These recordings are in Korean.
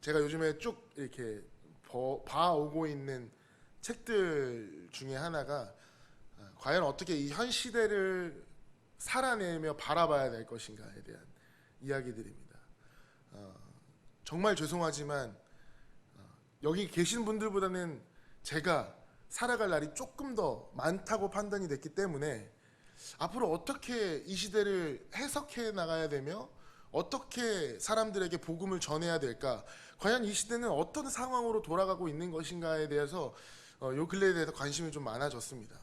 제가 요즘에 쭉 이렇게 봐오고 있는 책들 중에 하나가 과연 어떻게 이 현 시대를 살아내며 바라봐야 될 것인가에 대한 이야기들입니다. 정말 죄송하지만 여기 계신 분들보다는 제가 살아갈 날이 조금 더 많다고 판단이 됐기 때문에 앞으로 어떻게 이 시대를 해석해 나가야 되며 어떻게 사람들에게 복음을 전해야 될까, 과연 이 시대는 어떤 상황으로 돌아가고 있는 것인가에 대해서 요 근래에 대해서 관심이 좀 많아졌습니다.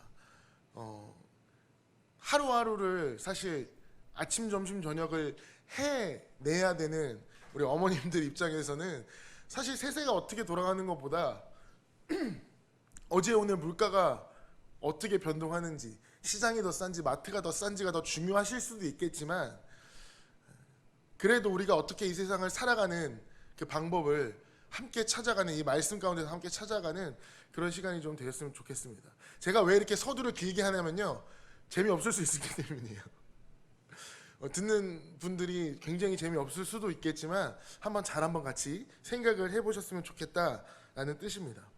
하루하루를 사실 아침, 점심, 저녁을 해내야 되는 우리 어머님들 입장에서는 사실 세세가 어떻게 돌아가는 것보다 어제 오늘 물가가 어떻게 변동하는지, 시장이 더 싼지 마트가 더 싼지가 더 중요하실 수도 있겠지만, 그래도 우리가 어떻게 이 세상을 살아가는 그 방법을 함께 찾아가는, 이 말씀 가운데서 함께 찾아가는 그런 시간이 좀 되었으면 좋겠습니다. 제가 왜 이렇게 서두를 길게 하냐면요, 재미없을 수 있기 때문이에요. 듣는 분들이 굉장히 재미없을 수도 있겠지만 한번 같이 생각을 해보셨으면 좋겠다라는 뜻입니다.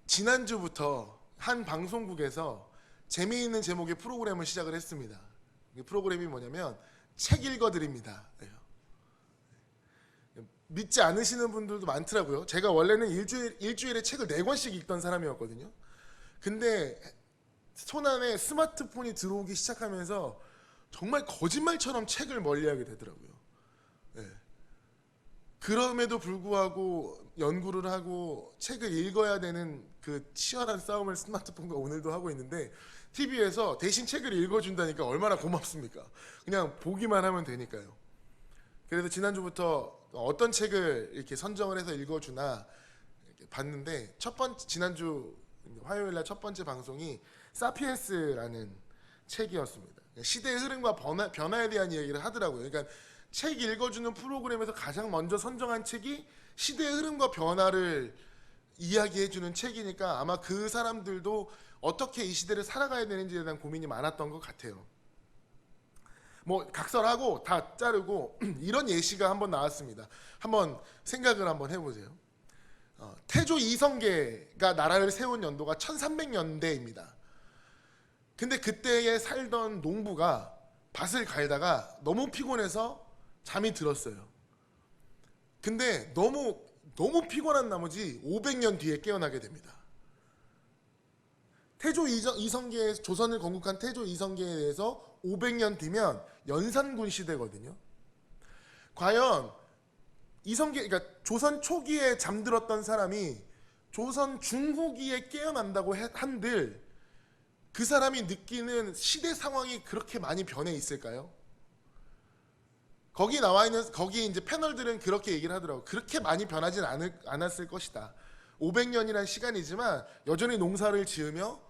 지난주부터 한 방송국에서 재미있는 제목의 프로그램을 시작을 했습니다. 이 프로그램이 뭐냐면 책 읽어드립니다. 믿지 않으시는 분들도 많더라고요. 제가 원래는 일주일에 책을 4권씩 읽던 사람이었거든요. 근데 손안에 스마트폰이 들어오기 시작하면서 정말 거짓말처럼 책을 멀리하게 되더라고요. 그럼에도 불구하고 연구를 하고 책을 읽어야 되는 그 치열한 싸움을 스마트폰과 오늘도 하고 있는데, TV에서 대신 책을 읽어준다니까 얼마나 고맙습니까? 그냥 보기만 하면 되니까요. 그래서 지난주부터 어떤 책을 이렇게 선정을 해서 읽어주나 이렇게 봤는데, 지난주 화요일날 첫 번째 방송이 사피엔스라는 책이었습니다. 시대의 흐름과 변화에 대한 이야기를 하더라고요. 그러니까 책 읽어주는 프로그램에서 가장 먼저 선정한 책이 시대의 흐름과 변화를 이야기해주는 책이니까 아마 그 사람들도 어떻게 이 시대를 살아가야 되는지에 대한 고민이 많았던 것 같아요. 뭐 각설하고 다 자르고 이런 예시가 한번 나왔습니다. 한번 생각을 한번 해보세요. 태조 이성계가 나라를 세운 연도가 1300년대입니다. 근데 그때에 살던 농부가 밭을 갈다가 너무 피곤해서 잠이 들었어요. 근데 너무 피곤한 나머지 500년 뒤에 깨어나게 됩니다. 태조 이성계에, 조선을 건국한 태조 이성계에 대해서 500년 뒤면 연산군 시대거든요. 과연 그러니까 조선 초기에 잠들었던 사람이 조선 중후기에 깨어난다고 한들 그 사람이 느끼는 시대 상황이 그렇게 많이 변해 있을까요? 거기 이제 패널들은 그렇게 얘기를 하더라고요. 그렇게 많이 변하진 않았을 것이다. 500년이라는 시간이지만 여전히 농사를 지으며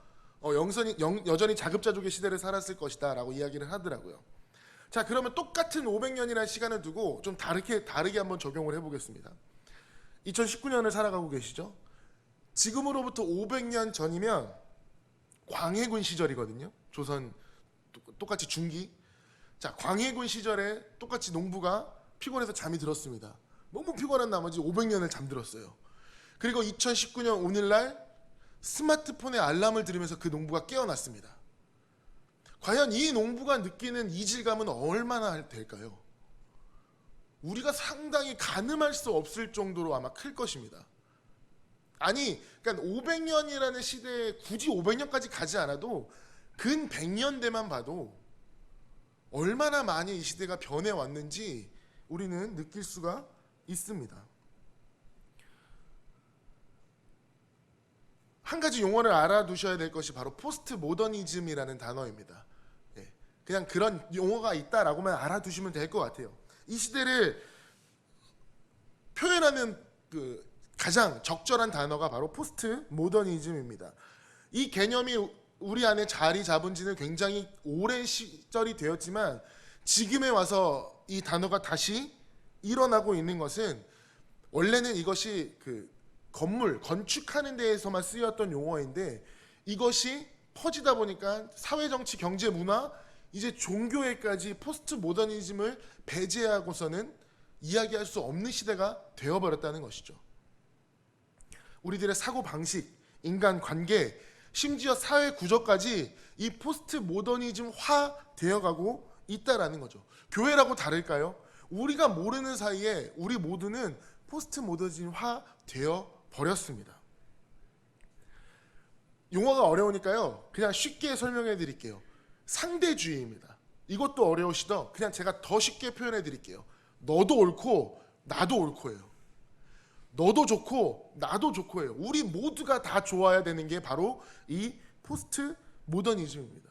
여전히 자급자족의 시대를 살았을 것이다 라고 이야기를 하더라고요. 자, 그러면 똑같은 500년이라는 시간을 두고 좀 다르게 한번 적용을 해보겠습니다. 2019년을 살아가고 계시죠? 지금으로부터 500년 전이면 광해군 시절이거든요. 조선 똑같이 중기. 자, 광해군 시절에 똑같이 농부가 피곤해서 잠이 들었습니다. 너무 피곤한 나머지 500년을 잠들었어요. 그리고 2019년 오늘날 스마트폰의 알람을 들으면서 그 농부가 깨어났습니다. 과연 이 농부가 느끼는 이질감은 얼마나 될까요? 우리가 상당히 가늠할 수 없을 정도로 아마 클 것입니다. 아니, 그러니까 500년이라는 시대에 굳이 500년까지 가지 않아도 근 100년대만 봐도 얼마나 많이 이 시대가 변해왔는지 우리는 느낄 수가 있습니다. 한 가지 용어를 알아두셔야 될 것이 바로 포스트 모더니즘이라는 단어입니다. 그냥 그런 용어가 있다라고만 알아두시면 될 것 같아요. 이 시대를 표현하는 그 가장 적절한 단어가 바로 포스트 모더니즘입니다. 이 개념이 우리 안에 자리 잡은 지는 굉장히 오랜 시절이 되었지만 지금에 와서 이 단어가 다시 일어나고 있는 것은, 원래는 이것이 그 건축하는 데에서만 쓰였던 용어인데 이것이 퍼지다 보니까 사회, 정치, 경제, 문화, 이제 종교에까지 포스트 모더니즘을 배제하고서는 이야기할 수 없는 시대가 되어버렸다는 것이죠. 우리들의 사고방식, 인간관계, 심지어 사회 구조까지 이 포스트 모더니즘화 되어가고 있다라는 거죠. 교회라고 다를까요? 우리가 모르는 사이에 우리 모두는 포스트 모더니즘화 되어 버렸습니다. 용어가 어려우니까요, 그냥 쉽게 설명해 드릴게요. 상대주의입니다. 이것도 어려우시더 그냥 제가 더 쉽게 표현해 드릴게요. 너도 옳고 나도 옳고예요. 너도 좋고 나도 좋고예요. 우리 모두가 다 좋아야 되는 게 바로 이 포스트 모더니즘입니다.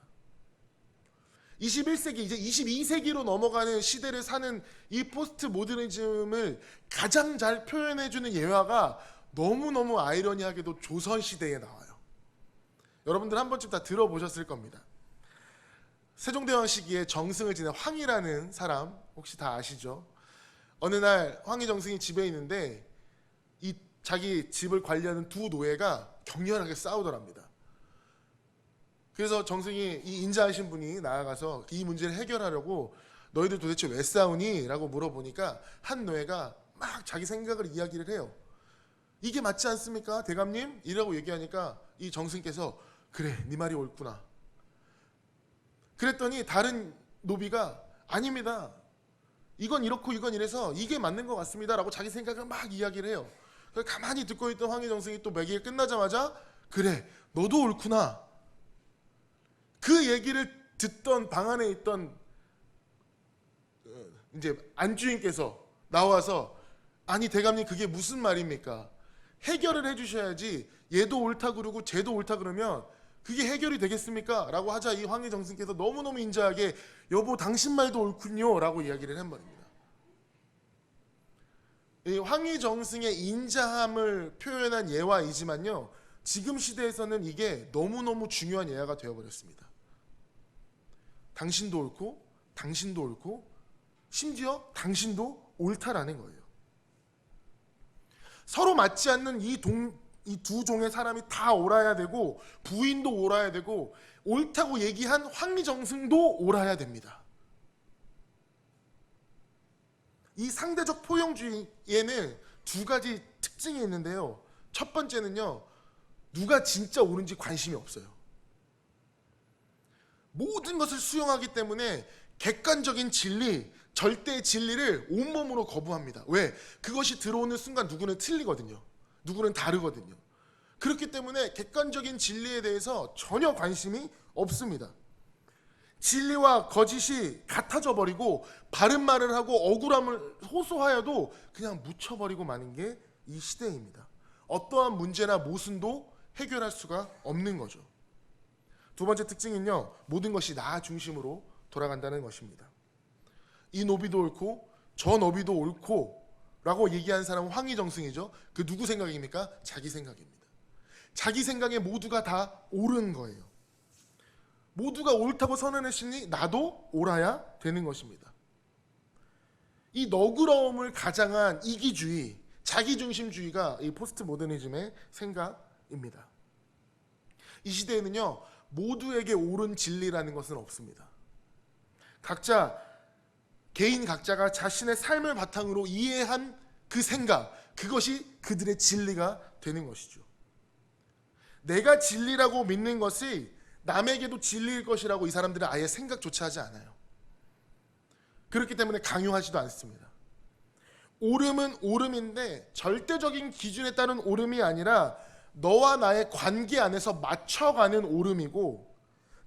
21세기 이제 22세기로 넘어가는 시대를 사는 이 포스트 모더니즘을 가장 잘 표현해주는 예화가 너무너무 아이러니하게도 조선시대에 나와요. 여러분들 한 번쯤 다 들어보셨을 겁니다. 세종대왕 시기에 정승을 지낸 황이라는 사람 혹시 다 아시죠? 어느 날 황희 정승이 집에 있는데 이 자기 집을 관리하는 두 노예가 격렬하게 싸우더랍니다. 그래서 정승이 이 인자하신 분이 나아가서 이 문제를 해결하려고 너희들 도대체 왜 싸우니? 라고 물어보니까 한 노예가 막 자기 생각을 이야기를 해요. 이게 맞지 않습니까? 대감님? 이라고 얘기하니까 이 정승께서 그래 네 말이 옳구나. 그랬더니 다른 노비가 아닙니다. 이건 이렇고 이건 이래서 이게 맞는 것 같습니다. 라고 자기 생각을 막 이야기를 해요. 가만히 듣고 있던 황희 정승이 또 매기가 끝나자마자 그래 너도 옳구나. 그 얘기를 듣던 방 안에 있던 이제 안주인께서 나와서 아니 대감님 그게 무슨 말입니까? 해결을 해주셔야지 얘도 옳다 그러고 쟤도 옳다 그러면 그게 해결이 되겠습니까? 라고 하자 이 황희 정승께서 너무너무 인자하게 여보 당신 말도 옳군요 라고 이야기를 한 말입니다. 이 황희 정승의 인자함을 표현한 예화이지만요, 지금 시대에서는 이게 너무너무 중요한 예화가 되어버렸습니다. 당신도 옳고 당신도 옳고 심지어 당신도 옳다라는 거예요. 서로 맞지 않는 이 두 종의 사람이 다 옳아야 되고 부인도 옳아야 되고 옳다고 얘기한 황희정승도 옳아야 됩니다. 이 상대적 포용주의에는 두 가지 특징이 있는데요. 첫 번째는요, 누가 진짜 옳은지 관심이 없어요. 모든 것을 수용하기 때문에 객관적인 진리, 절대 진리를 온몸으로 거부합니다. 왜? 그것이 들어오는 순간 누구는 틀리거든요. 누구는 다르거든요. 그렇기 때문에 객관적인 진리에 대해서 전혀 관심이 없습니다. 진리와 거짓이 같아져 버리고 바른 말을 하고 억울함을 호소하여도 그냥 묻혀버리고 마는 게 이 시대입니다. 어떠한 문제나 모순도 해결할 수가 없는 거죠. 두 번째 특징은요, 모든 것이 나 중심으로 돌아간다는 것입니다. 이 노비도 옳고 저 노비도 옳고 라고 얘기한 사람은 황희정승이죠. 그 누구 생각입니까? 자기 생각입니다. 자기 생각에 모두가 다 옳은 거예요. 모두가 옳다고 선언했으니 나도 옳아야 되는 것입니다. 이 너그러움을 가장한 이기주의, 자기중심주의가 이 포스트 모더니즘의 생각입니다. 이 시대에는요, 모두에게 옳은 진리라는 것은 없습니다. 개인 각자가 자신의 삶을 바탕으로 이해한 그 생각, 그것이 그들의 진리가 되는 것이죠. 내가 진리라고 믿는 것이 남에게도 진리일 것이라고 이 사람들은 아예 생각조차 하지 않아요. 그렇기 때문에 강요하지도 않습니다. 옳음은 옳음인데 절대적인 기준에 따른 옳음이 아니라 너와 나의 관계 안에서 맞춰가는 옳음이고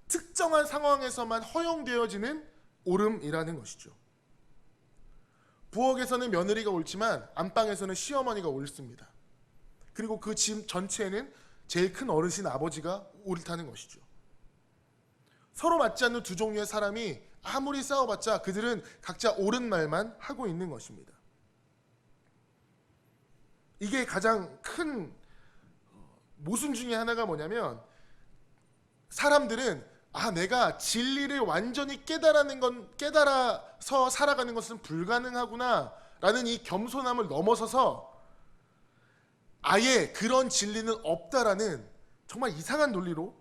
특정한 상황에서만 허용되어지는 옳음이라는 것이죠. 부엌에서는 며느리가 옳지만 안방에서는 시어머니가 옳습니다. 그리고 그 집 전체에는 제일 큰 어르신 아버지가 옳다는 것이죠. 서로 맞지 않는 두 종류의 사람이 아무리 싸워봤자 그들은 각자 옳은 말만 하고 있는 것입니다. 이게 가장 큰 모순 중에 하나가 뭐냐면, 사람들은 내가 진리를 완전히 깨달아서 살아가는 것은 불가능하구나 라는 이 겸손함을 넘어서서 아예 그런 진리는 없다라는 정말 이상한 논리로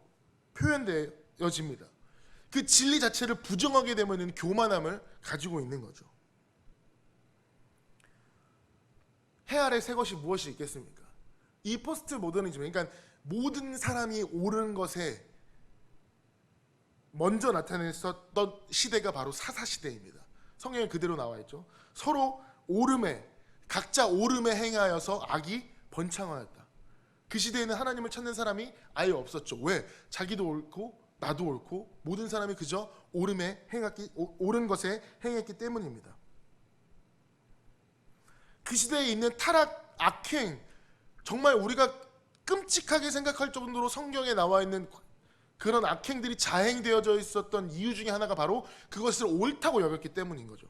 표현되어집니다. 그 진리 자체를 부정하게 되면 교만함을 가지고 있는 거죠. 해 아래 새 것이 무엇이 있겠습니까? 이 포스트 모더니즘, 그러니까 모든 사람이 옳은 것에 먼저 나타냈었던 시대가 바로 사사시대입니다. 성경에 그대로 나와 있죠. 서로 각자 옳음에 행하여서 악이 번창하였다. 그 시대에는 하나님을 찾는 사람이 아예 없었죠. 왜? 자기도 옳고 나도 옳고 모든 사람이 그저 옳은 것에 행했기 때문입니다. 그 시대에 있는 타락, 악행, 정말 우리가 끔찍하게 생각할 정도로 성경에 나와 있는 그런 악행들이 자행되어져 있었던 이유 중에 하나가 바로 그것을 옳다고 여겼기 때문인 거죠.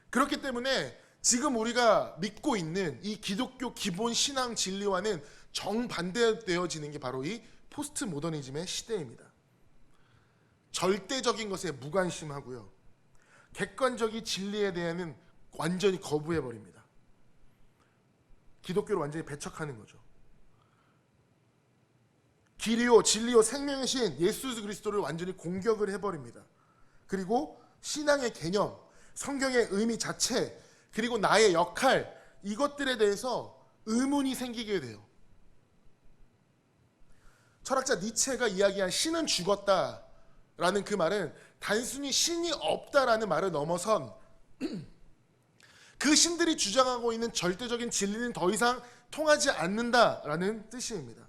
그렇기 때문에 지금 우리가 믿고 있는 이 기독교 기본 신앙 진리와는 정반대되어지는 게 바로 이 포스트 모더니즘의 시대입니다. 절대적인 것에 무관심하고요. 객관적인 진리에 대해서는 완전히 거부해버립니다. 기독교를 완전히 배척하는 거죠. 길이요 진리요 생명의 신 예수 그리스도를 완전히 공격을 해버립니다. 그리고 신앙의 개념, 성경의 의미 자체, 그리고 나의 역할, 이것들에 대해서 의문이 생기게 돼요. 철학자 니체가 이야기한 신은 죽었다라는 그 말은 단순히 신이 없다라는 말을 넘어선 그 신들이 주장하고 있는 절대적인 진리는 더 이상 통하지 않는다라는 뜻입니다.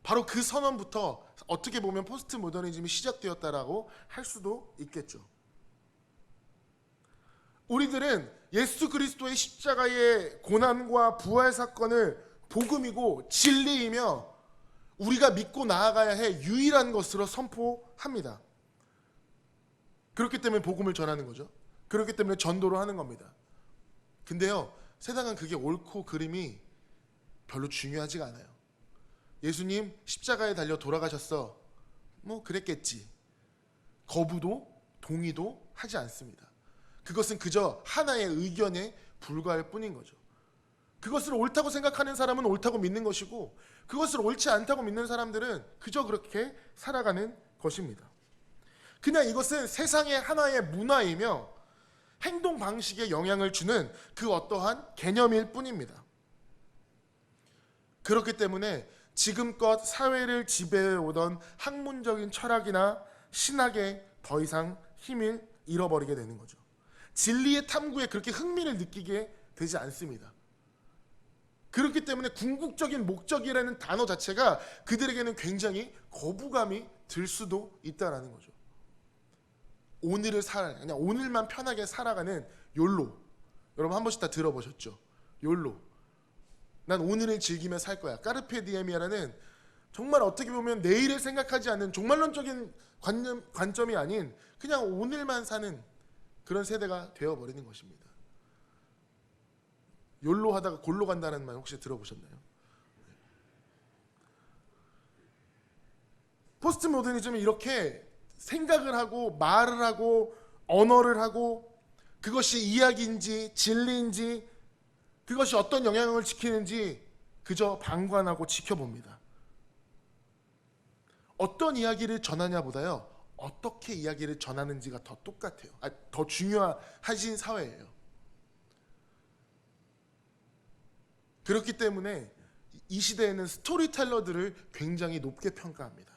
바로 그 선언부터 어떻게 보면 포스트 모더니즘이 시작되었다라고 할 수도 있겠죠. 우리들은 예수 그리스도의 십자가의 고난과 부활 사건을 복음이고 진리이며 우리가 믿고 나아가야 해 유일한 것으로 선포합니다. 그렇기 때문에 복음을 전하는 거죠. 그렇기 때문에 전도를 하는 겁니다. 근데요, 세상은 그게 옳고 그름이 별로 중요하지가 않아요. 예수님 십자가에 달려 돌아가셨어. 뭐 그랬겠지. 거부도 동의도 하지 않습니다. 그것은 그저 하나의 의견에 불과할 뿐인 거죠. 그것을 옳다고 생각하는 사람은 옳다고 믿는 것이고 그것을 옳지 않다고 믿는 사람들은 그저 그렇게 살아가는 것입니다. 그냥 이것은 세상의 하나의 문화이며 행동 방식에 영향을 주는 그 어떠한 개념일 뿐입니다. 그렇기 때문에 지금껏 사회를 지배해오던 학문적인 철학이나 신학에 더 이상 힘을 잃어버리게 되는 거죠. 진리의 탐구에 그렇게 흥미를 느끼게 되지 않습니다. 그렇기 때문에 궁극적인 목적이라는 단어 자체가 그들에게는 굉장히 거부감이 들 수도 있다는 거죠. 그냥 오늘만 편하게 살아가는 욜로. 여러분 한 번씩 다 들어보셨죠? 욜로. 난 오늘을 즐기며 살 거야. 까르페 디엠이라는 정말 어떻게 보면 내일을 생각하지 않는 종말론적인 관점이 아닌 그냥 오늘만 사는 그런 세대가 되어버리는 것입니다. 욜로 하다가 골로 간다는 말 혹시 들어보셨나요? 포스트 모더니즘은 이렇게 생각을 하고 말을 하고 언어를 하고 그것이 이야기인지 진리인지 그것이 어떤 영향을 지키는지 그저 방관하고 지켜봅니다. 어떤 이야기를 전하냐보다요, 어떻게 이야기를 전하는지가 더 똑같아요. 더 중요하신 사회예요. 그렇기 때문에 이 시대에는 스토리텔러들을 굉장히 높게 평가합니다.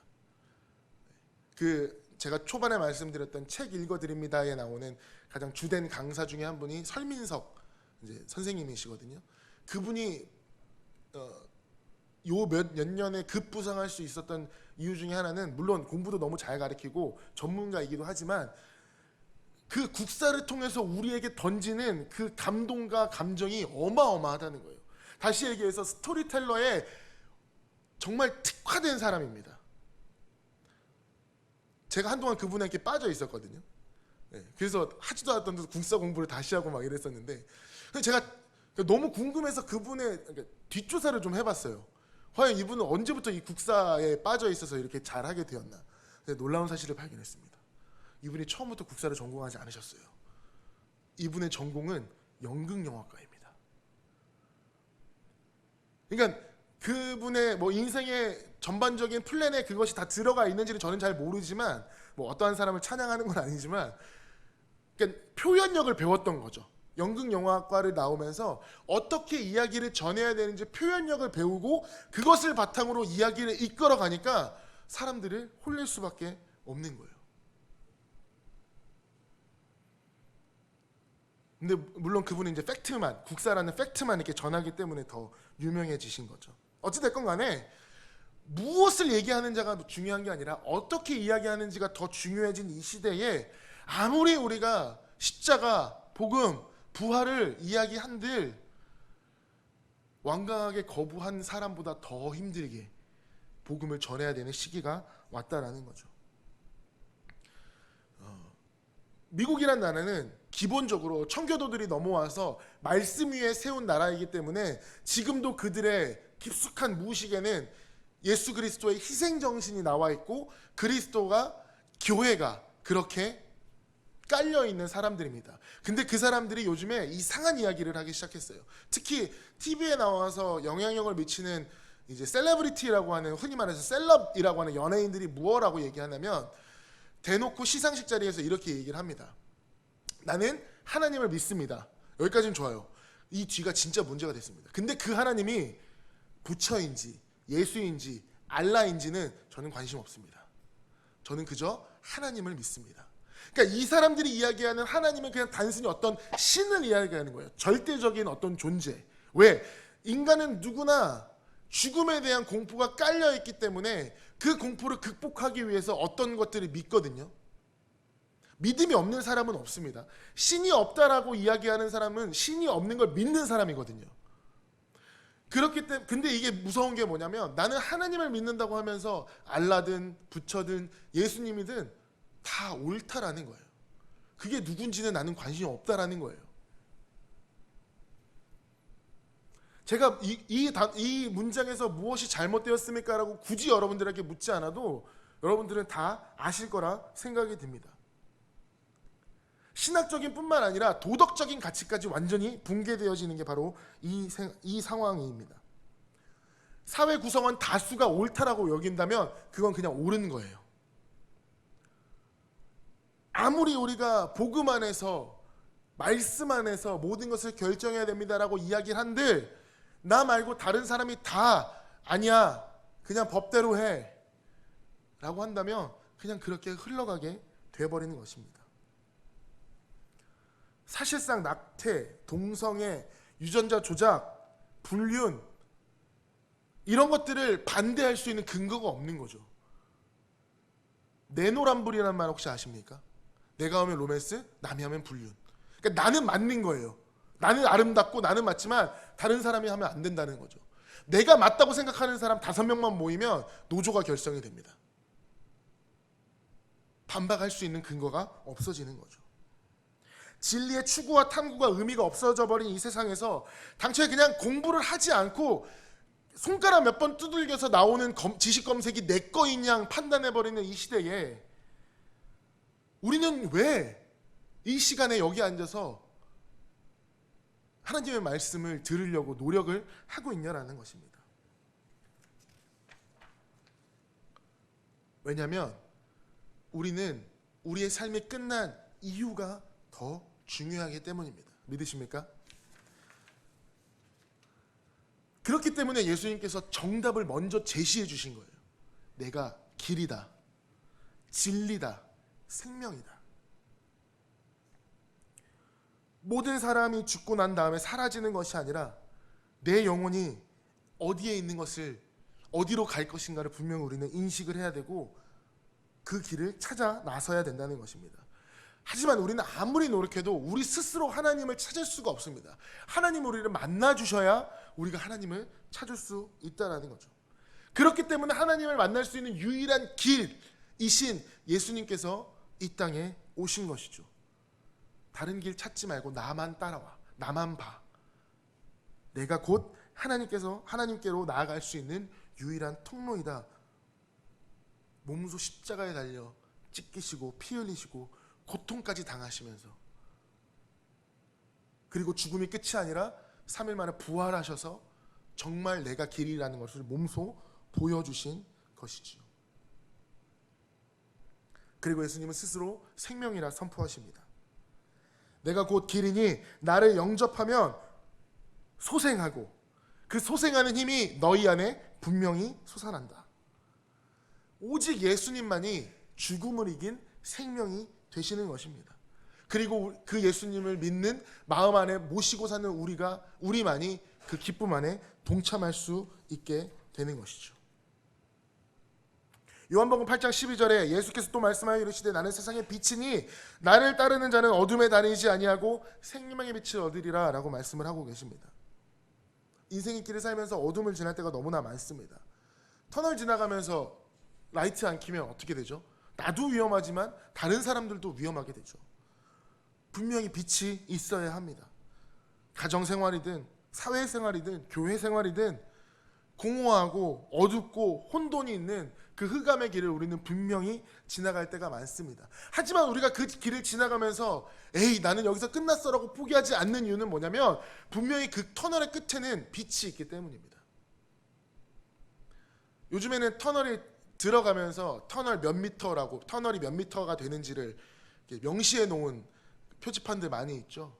제가 초반에 말씀드렸던 책 읽어드립니다에 나오는 가장 주된 강사 중에 한 분이 설민석 선생님이시거든요. 그분이 요 몇 년에 급부상할 수 있었던 이유 중에 하나는 물론 공부도 너무 잘 가르치고 전문가이기도 하지만 그 국사를 통해서 우리에게 던지는 그 감동과 감정이 어마어마하다는 거예요. 다시 얘기해서 스토리텔러에 정말 특화된 사람입니다. 제가 한동안 그분에게 빠져 있었거든요. 그래서 하지도 않았던 데서 국사 공부를 다시 하고 막 이랬었는데 제가 너무 궁금해서 그분의 뒷조사를 좀 해봤어요. 과연 이분은 언제부터 이 국사에 빠져 있어서 이렇게 잘하게 되었나. 놀라운 사실을 발견했습니다. 이분이 처음부터 국사를 전공하지 않으셨어요. 이분의 전공은 연극영화과입니다. 그러니까 그분의 인생의 전반적인 플랜에 그것이 다 들어가 있는지는 저는 잘 모르지만 어떠한 사람을 찬양하는 건 아니지만 그러니까 표현력을 배웠던 거죠. 연극 영화과를 나오면서 어떻게 이야기를 전해야 되는지 표현력을 배우고 그것을 바탕으로 이야기를 이끌어 가니까 사람들을 홀릴 수밖에 없는 거예요. 근데 물론 그분은 이제 팩트만, 국사라는 팩트만 이렇게 전하기 때문에 더 유명해지신 거죠. 어찌됐건 간에 무엇을 얘기하는지가 중요한 게 아니라 어떻게 이야기하는지가 더 중요해진 이 시대에 아무리 우리가 십자가, 복음, 부활을 이야기한들 완강하게 거부한 사람보다 더 힘들게 복음을 전해야 되는 시기가 왔다라는 거죠. 미국이란 나라는 기본적으로 청교도들이 넘어와서 말씀 위에 세운 나라이기 때문에 지금도 그들의 깊숙한 무의식에는 예수 그리스도의 희생정신이 나와 있고 그리스도가, 교회가 그렇게 깔려있는 사람들입니다. 근데 그 사람들이 요즘에 이상한 이야기를 하기 시작했어요. 특히 TV에 나와서 영향력을 미치는 이제 셀레브리티라고 하는, 흔히 말해서 셀럽이라고 하는 연예인들이 무엇라고 얘기하냐면 대놓고 시상식 자리에서 이렇게 얘기를 합니다. 나는 하나님을 믿습니다. 여기까지는 좋아요. 이 뒤가 진짜 문제가 됐습니다. 근데 그 하나님이 부처인지 예수인지 알라인지는 저는 관심 없습니다. 저는 그저 하나님을 믿습니다. 그러니까 이 사람들이 이야기하는 하나님은 그냥 단순히 어떤 신을 이야기하는 거예요. 절대적인 어떤 존재. 왜? 인간은 누구나 죽음에 대한 공포가 깔려있기 때문에 그 공포를 극복하기 위해서 어떤 것들을 믿거든요. 믿음이 없는 사람은 없습니다. 신이 없다라고 이야기하는 사람은 신이 없는 걸 믿는 사람이거든요. 그렇기 때문에, 근데 이게 무서운 게 뭐냐면 나는 하나님을 믿는다고 하면서 알라든 부처든 예수님이든 다 옳다라는 거예요. 그게 누군지는 나는 관심이 없다라는 거예요. 제가 이 문장에서 무엇이 잘못되었습니까? 라고 굳이 여러분들에게 묻지 않아도 여러분들은 다 아실 거라 생각이 듭니다. 신학적인 뿐만 아니라 도덕적인 가치까지 완전히 붕괴되어지는 게 바로 이 상황입니다. 사회 구성원 다수가 옳다라고 여긴다면 그건 그냥 옳은 거예요. 아무리 우리가 복음 안에서, 말씀 안에서 모든 것을 결정해야 됩니다라고 이야기를 한들 나 말고 다른 사람이 다 아니야, 그냥 법대로 해 라고 한다면 그냥 그렇게 흘러가게 돼버리는 것입니다. 사실상 낙태, 동성애, 유전자 조작, 불륜 이런 것들을 반대할 수 있는 근거가 없는 거죠. 내노란불이라는 말 혹시 아십니까? 내가 하면 로맨스, 남이 하면 불륜. 그러니까 나는 맞는 거예요. 나는 아름답고 나는 맞지만 다른 사람이 하면 안 된다는 거죠. 내가 맞다고 생각하는 사람 5명만 모이면 노조가 결성이 됩니다. 반박할 수 있는 근거가 없어지는 거죠. 진리의 추구와 탐구가 의미가 없어져 버린 이 세상에서 당초에 그냥 공부를 하지 않고 손가락 몇 번 두들겨서 나오는 지식 검색이 내 거인 양 판단해버리는 이 시대에 우리는 왜 이 시간에 여기 앉아서 하나님의 말씀을 들으려고 노력을 하고 있냐라는 것입니다. 왜냐하면 우리는 우리의 삶이 끝난 이유가 더 중요하기 때문입니다. 믿으십니까? 그렇기 때문에 예수님께서 정답을 먼저 제시해 주신 거예요. 내가 길이다, 진리다, 생명이다. 모든 사람이 죽고 난 다음에 사라지는 것이 아니라 내 영혼이 어디에 있는 것을, 어디로 갈 것인가를 분명히 우리는 인식을 해야 되고 그 길을 찾아 나서야 된다는 것입니다. 하지만 우리는 아무리 노력해도 우리 스스로 하나님을 찾을 수가 없습니다. 하나님 우리를 만나 주셔야 우리가 하나님을 찾을 수 있다는 거죠. 그렇기 때문에 하나님을 만날 수 있는 유일한 길이신 예수님께서 이 땅에 오신 것이죠. 다른 길 찾지 말고 나만 따라와, 나만 봐. 내가 곧 하나님께로 나아갈 수 있는 유일한 통로이다. 몸소 십자가에 달려 찢기시고 피 흘리시고 고통까지 당하시면서, 그리고 죽음이 끝이 아니라 3일 만에 부활하셔서 정말 내가 길이라는 것을 몸소 보여주신 것이지요. 그리고 예수님은 스스로 생명이라 선포하십니다. 내가 곧 길이니 나를 영접하면 소생하고 그 소생하는 힘이 너희 안에 분명히 솟아난다. 오직 예수님만이 죽음을 이긴 생명이 되시는 것입니다. 그리고 그 예수님을 믿는 마음 안에 모시고 사는 우리만이 그 기쁨 안에 동참할 수 있게 되는 것이죠. 요한복음 8장 12절에 예수께서 또 말씀하여 이르시되 나는 세상의 빛이니 나를 따르는 자는 어둠에 다니지 아니하고 생명의 빛을 얻으리라 라고 말씀을 하고 계십니다. 인생의 길을 살면서 어둠을 지날 때가 너무나 많습니다. 터널 지나가면서 라이트 안 켜면 어떻게 되죠? 나도 위험하지만 다른 사람들도 위험하게 되죠. 분명히 빛이 있어야 합니다. 가정생활이든 사회생활이든 교회생활이든 공허하고 어둡고 혼돈이 있는 그 흑암의 길을 우리는 분명히 지나갈 때가 많습니다. 하지만 우리가 그 길을 지나가면서 에이 나는 여기서 끝났어 라고 포기하지 않는 이유는 뭐냐면 분명히 그 터널의 끝에는 빛이 있기 때문입니다. 요즘에는 터널이 들어가면서 터널 몇 미터라고 터널이 몇 미터가 되는지를 명시해 놓은 표지판들 많이 있죠.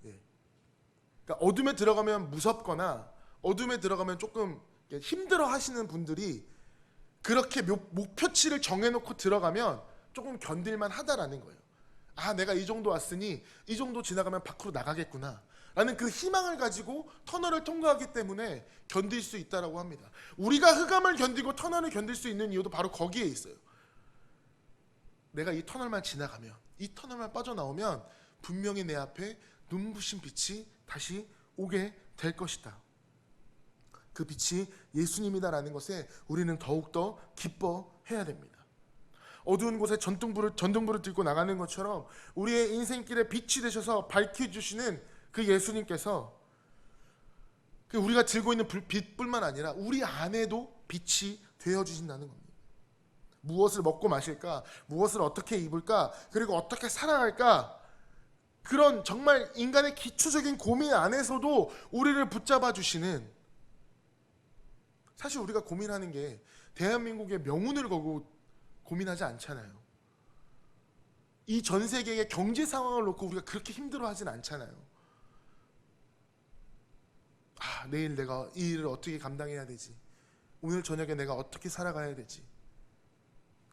그러니까 어둠에 들어가면 무섭거나 어둠에 들어가면 조금 힘들어 하시는 분들이 그렇게 목표치를 정해놓고 들어가면 조금 견딜만 하다라는 거예요. 아 내가 이 정도 왔으니 이 정도 지나가면 밖으로 나가겠구나 라는 그 희망을 가지고 터널을 통과하기 때문에 견딜 수 있다라고 합니다. 우리가 흑암을 견디고 터널을 견딜 수 있는 이유도 바로 거기에 있어요. 내가 이 터널만 지나가면 이 터널만 빠져나오면 분명히 내 앞에 눈부신 빛이 다시 오게 될 것이다. 그 빛이 예수님이다라는 것에 우리는 더욱더 기뻐해야 됩니다. 어두운 곳에 전등불을 들고 나가는 것처럼 우리의 인생길에 빛이 되셔서 밝혀주시는 그 예수님께서 우리가 들고 있는 빛뿐만 아니라 우리 안에도 빛이 되어주신다는 겁니다. 무엇을 먹고 마실까? 무엇을 어떻게 입을까? 그리고 어떻게 살아갈까? 그런 정말 인간의 기초적인 고민 안에서도 우리를 붙잡아 주시는, 사실 우리가 고민하는 게 대한민국의 명운을 걸고 고민하지 않잖아요. 이 전 세계의 경제 상황을 놓고 우리가 그렇게 힘들어하진 않잖아요. 내일 내가 이 일을 어떻게 감당해야 되지? 오늘 저녁에 내가 어떻게 살아가야 되지?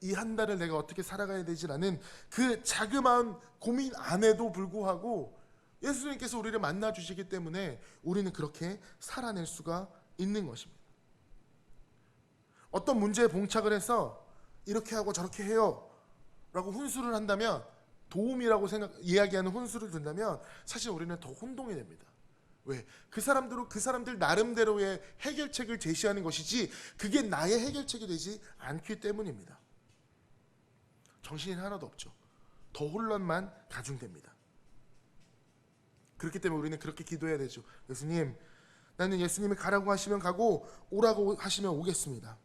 이 한 달을 내가 어떻게 살아가야 되지라는 그 자그마한 고민 안에도 불구하고 예수님께서 우리를 만나 주시기 때문에 우리는 그렇게 살아낼 수가 있는 것입니다. 어떤 문제에 봉착을 해서 이렇게 하고 저렇게 해요 라고 훈수를 한다면, 도움이라고 이야기하는 훈수를 든다면 사실 우리는 더 혼동이 됩니다. 왜? 그 사람들 나름대로의 해결책을 제시하는 것이지 그게 나의 해결책이 되지 않기 때문입니다. 정신이 하나도 없죠. 더 혼란만 가중됩니다. 그렇기 때문에 우리는 그렇게 기도해야 되죠. 예수님, 나는 예수님이 가라고 하시면 가고 오라고 하시면 오겠습니다.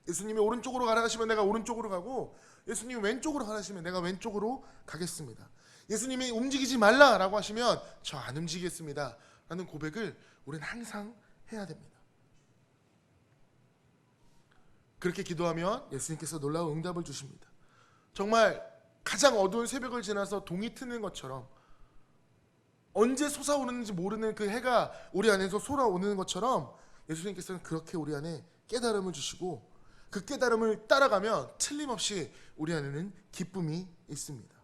예수님이 오른쪽으로 가라 하시면 내가 오른쪽으로 가고, 예수님이 왼쪽으로 가라 하시면 내가 왼쪽으로 가겠습니다. 예수님이 움직이지 말라라고 하시면 저 안 움직이겠습니다 라는 고백을 우리는 항상 해야 됩니다. 그렇게 기도하면 예수님께서 놀라운 응답을 주십니다. 정말 가장 어두운 새벽을 지나서 동이 트는 것처럼, 언제 솟아오르는지 모르는 그 해가 우리 안에서 솟아오르는 것처럼 예수님께서는 그렇게 우리 안에 깨달음을 주시고, 그 깨달음을 따라가면 틀림없이 우리 안에는 기쁨이 있습니다.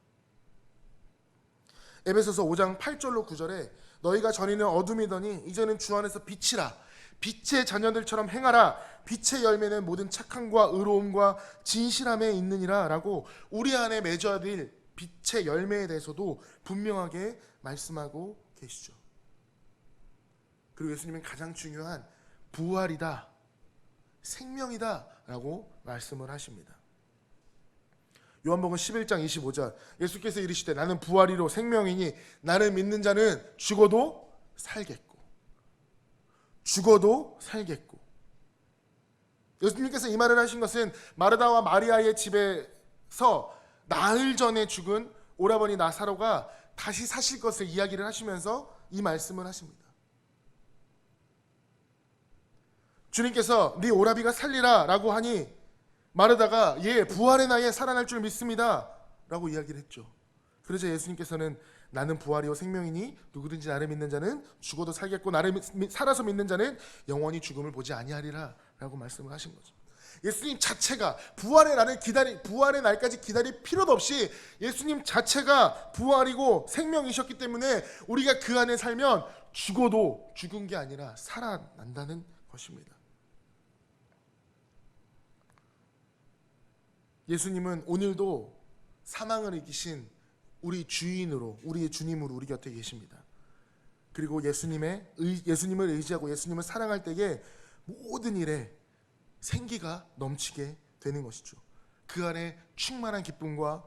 에베소서 5장 8절로 9절에 너희가 전에는 어둠이더니 이제는 주 안에서 빛이라, 빛의 자녀들처럼 행하라, 빛의 열매는 모든 착함과 의로움과 진실함에 있느니라 라고 우리 안에 맺어야 될 빛의 열매에 대해서도 분명하게 말씀하고 계시죠. 그리고 예수님은 가장 중요한 부활이다, 생명이다 라고 말씀을 하십니다. 요한복음 11장 25절, 예수께서 이르시되 나는 부활이요 생명이니 나를 믿는 자는 죽어도 살겠고. 예수님께서 이 말을 하신 것은 마르다와 마리아의 집에서 나흘 전에 죽은 오라버니 나사로가 다시 사실 것을 이야기를 하시면서 이 말씀을 하십니다. 주님께서 네 오라비가 살리라 라고 하니 마르다가 부활의 나이에 살아날 줄 믿습니다 라고 이야기를 했죠. 그러자 예수님께서는 나는 부활이요 생명이니 누구든지 나를 믿는 자는 죽어도 살겠고 나를 살아서 믿는 자는 영원히 죽음을 보지 아니하리라 라고 말씀을 하신 거죠. 예수님 자체가 부활의 날까지 기다릴 필요도 없이 예수님 자체가 부활이고 생명이셨기 때문에 우리가 그 안에 살면 죽어도 죽은 게 아니라 살아난다는 것입니다. 예수님은 오늘도 사망을 이기신 우리 주인으로, 우리의 주님으로 우리 곁에 계십니다. 그리고 예수님을 의지하고 예수님을 사랑할 때에 모든 일에 생기가 넘치게 되는 것이죠. 그 안에 충만한 기쁨과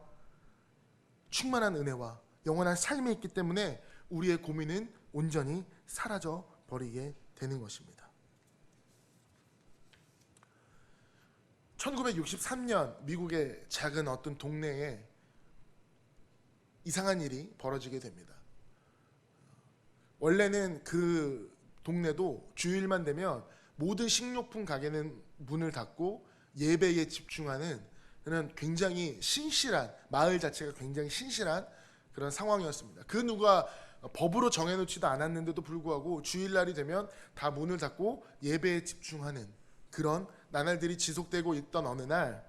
충만한 은혜와 영원한 삶이 있기 때문에 우리의 고민은 온전히 사라져 버리게 되는 것입니다. 1963년 미국의 작은 어떤 동네에 이상한 일이 벌어지게 됩니다. 원래는 그 동네도 주일만 되면 모든 식료품 가게는 문을 닫고 예배에 집중하는 그런 굉장히 신실한, 마을 자체가 굉장히 신실한 그런 상황이었습니다. 그 누가 법으로 정해놓지도 않았는데도 불구하고 주일날이 되면 다 문을 닫고 예배에 집중하는 그런 나날들이 지속되고 있던 어느 날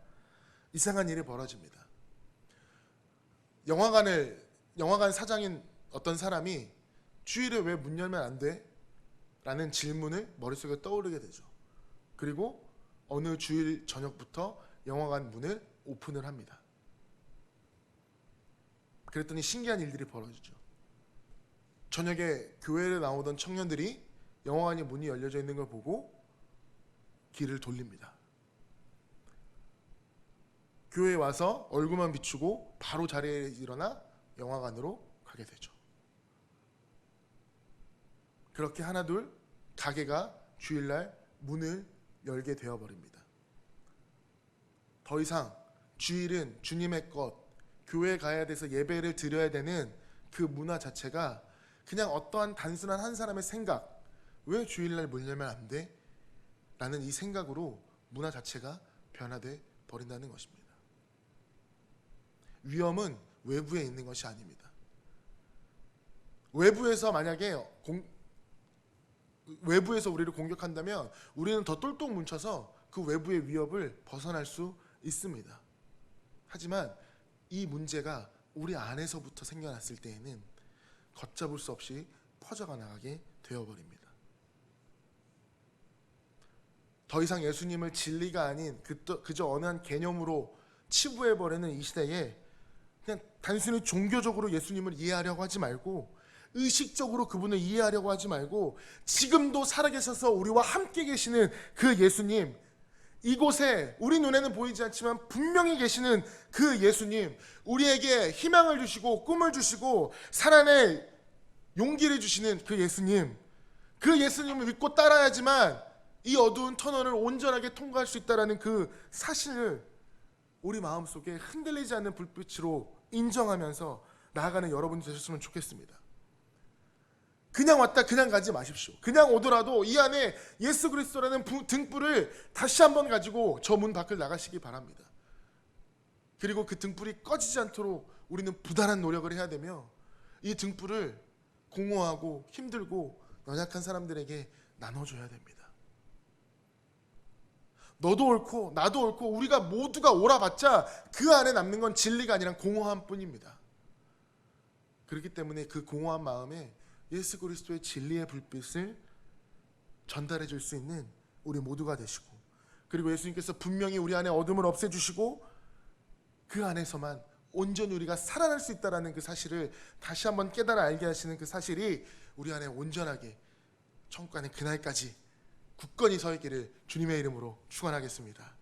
이상한 일이 벌어집니다. 영화관 사장인 어떤 사람이 주일에 왜 문 열면 안 돼? 라는 질문을 머릿속에 떠오르게 되죠. 그리고 어느 주일 저녁부터 영화관 문을 오픈을 합니다. 그랬더니 신기한 일들이 벌어지죠. 저녁에 교회에 나오던 청년들이 영화관이 문이 열려져 있는 걸 보고 길을 돌립니다. 교회에 와서 얼굴만 비추고 바로 자리에 일어나 영화관으로 가게 되죠. 그렇게 하나둘 가게가 주일날 문을 열게 되어버립니다. 더 이상 주일은 주님의 것, 교회에 가야 돼서 예배를 드려야 되는 그 문화 자체가 그냥 어떠한 단순한 한 사람의 생각, 왜 주일날 문 열면 안 돼? 라는 이 생각으로 문화 자체가 변화돼 버린다는 것입니다. 위험은 외부에 있는 것이 아닙니다. 외부에서 만약에 외부에서 우리를 공격한다면 우리는 더 똘똘 뭉쳐서 그 외부의 위협을 벗어날 수 있습니다. 하지만 이 문제가 우리 안에서부터 생겨났을 때에는 걷잡을 수 없이 퍼져가 나가게 되어버립니다. 더 이상 예수님을 진리가 아닌 그저 어느 한 개념으로 치부해버리는 이 시대에 그냥 단순히 종교적으로 예수님을 이해하려고 하지 말고 의식적으로 그분을 이해하려고 하지 말고 지금도 살아계셔서 우리와 함께 계시는 그 예수님, 이곳에 우리 눈에는 보이지 않지만 분명히 계시는 그 예수님, 우리에게 희망을 주시고 꿈을 주시고 살아낼 용기를 주시는 그 예수님, 그 예수님을 믿고 따라야지만 이 어두운 터널을 온전하게 통과할 수 있다는 그 사실을 우리 마음속에 흔들리지 않는 불빛으로 인정하면서 나아가는 여러분이 되셨으면 좋겠습니다. 그냥 왔다 그냥 가지 마십시오. 그냥 오더라도 이 안에 예수 그리스도라는 등불을 다시 한번 가지고 저 문 밖을 나가시기 바랍니다. 그리고 그 등불이 꺼지지 않도록 우리는 부단한 노력을 해야 되며 이 등불을 공허하고 힘들고 연약한 사람들에게 나눠줘야 됩니다. 너도 옳고 나도 옳고 우리가 모두가 옳아봤자 그 안에 남는 건 진리가 아니라 공허함 뿐입니다. 그렇기 때문에 그 공허한 마음에 예수 그리스도의 진리의 불빛을 전달해 줄 수 있는 우리 모두가 되시고, 그리고 예수님께서 분명히 우리 안에 어둠을 없애주시고 그 안에서만 온전히 우리가 살아날 수 있다는 그 사실을 다시 한번 깨달아 알게 하시는 그 사실이 우리 안에 온전하게 천국 가는 그날까지 굳건히 서 있기를 주님의 이름으로 축원하겠습니다.